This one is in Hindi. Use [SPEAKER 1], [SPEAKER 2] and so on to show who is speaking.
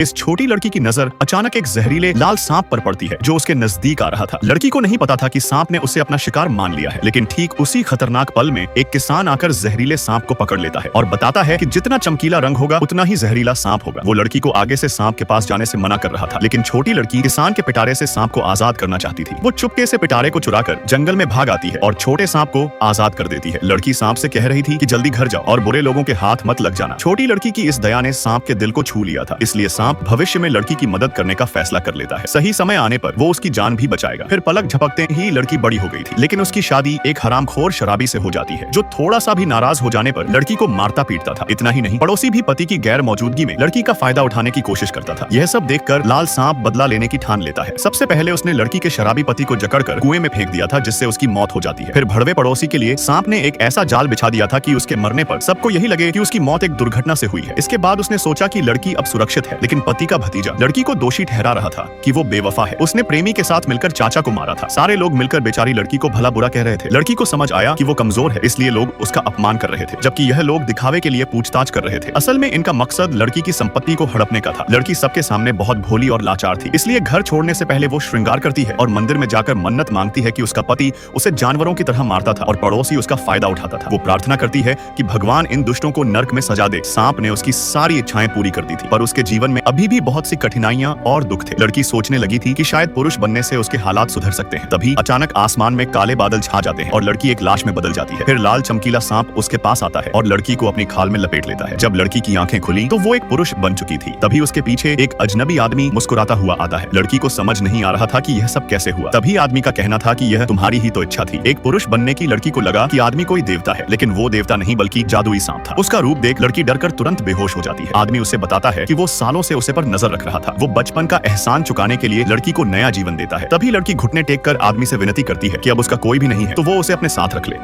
[SPEAKER 1] इस छोटी लड़की की नजर अचानक एक जहरीले लाल सांप पर पड़ती है जो उसके नजदीक आ रहा था। लड़की को नहीं पता था कि सांप ने उसे अपना शिकार मान लिया है, लेकिन ठीक उसी खतरनाक पल में एक किसान आकर जहरीले सांप को पकड़ लेता है और बताता है कि जितना चमकीला रंग होगा उतना ही जहरीला सांप होगा। वो लड़की को आगे से सांप के पास जाने से मना कर रहा था, लेकिन छोटी लड़की किसान के पिटारे से सांप को आजाद करना चाहती थी। वो चुपके से पिटारे को चुराकर जंगल में भाग आती है और छोटे सांप को आजाद कर देती है। लड़की सांप से कह रही थी कि जल्दी घर जाओ और बुरे लोगों के हाथ मत लग जाना। छोटी लड़की की इस दया ने सांप के दिल को छू लिया था, इसलिए सांप भविष्य में लड़की की मदद करने का फैसला कर लेता है। सही समय आने पर वो उसकी जान भी बचाएगा। फिर पलक झपकते ही लड़की बड़ी हो गई थी, लेकिन उसकी शादी एक हरामखोर शराबी से हो जाती है जो थोड़ा सा भी नाराज हो जाने पर लड़की को मारता पीटता था। इतना ही नहीं, पड़ोसी भी पति की गैर मौजूदगी में लड़की का फायदा उठाने की कोशिश करता था। यह सब देखकर लाल सांप बदला लेने की ठान लेता है। सबसे पहले उसने लड़की के शराबी पति को जकड़कर कुएं में फेंक दिया था, जिससे उसकी मौत हो जाती है। फिर भड़वे पड़ोसी के लिए सांप ने एक ऐसा जाल बिछा दिया था कि उसके मरने पर सबको यही लगे कि उसकी मौत एक दुर्घटना से हुई है। इसके बाद उसने सोचा कि लड़की अब सुरक्षित है, लेकिन पति का भतीजा लड़की को दोषी ठहरा रहा था कि वो बेवफा है। उसने प्रेमी के साथ मिलकर चाचा को मारा था। सारे लोग मिलकर बेचारी लड़की को भला बुरा कह रहे थे। लड़की को समझ आया कि वो कमजोर है, इसलिए लोग उसका अपमान कर रहे थे, जबकि यह लोग दिखावे के लिए पूछताछ कर रहे थे। असल में इनका मकसद लड़की की संपत्ति को हड़पने का था। लड़की सबके सामने बहुत भोली और लाचार थी, इसलिए घर छोड़ने से पहले वो श्रृंगार करती है और मंदिर में जाकर मन्नत मांगती है कि उसका पति उसे जानवरों की तरह मारता था और पड़ोसी उसका फायदा उठाता था। वो प्रार्थना करती है कि भगवान इन दुष्टों को नर्क में सजा दे। सांप ने उसकी सारी इच्छाएं पूरी कर दी थी, पर उसके जीवन में अभी भी बहुत सी कठिनाइयां और दुख थे। लड़की सोचने लगी थी कि शायद पुरुष बनने से उसके हालात सुधर सकते हैं। तभी अचानक आसमान में काले बादल छा जाते हैं और लड़की एक लाश में बदल जाती है। फिर लाल चमकीला सांप उसके पास आता है और लड़की को अपनी खाल में लपेट लेता है। जब लड़की की आंखें खुली तो वो एक पुरुष बन चुकी थी। तभी उसके पीछे एक अजनबी आदमी मुस्कुराता हुआ आता है। लड़की को समझ नहीं आ रहा था कि यह सब कैसे हुआ। तभी आदमी का कहना था कि यह तुम्हारी ही तो इच्छा थी। एक पुरुष बनने की लड़की को लगा कि आदमी कोई देवता है, लेकिन वो देवता नहीं बल्कि जादुई सांप था। उसका रूप देख लड़की डरकर तुरंत बेहोश हो जाती है। आदमी उसे बताता है कि वो सालों से उसे पर नजर रख रहा था। वो बचपन का एहसान चुकाने के लिए लड़की को नया जीवन देता है। तभी लड़की घुटने टेक कर आदमी से विनती करती है कि अब उसका कोई भी नहीं है तो वो उसे अपने साथ रख ले।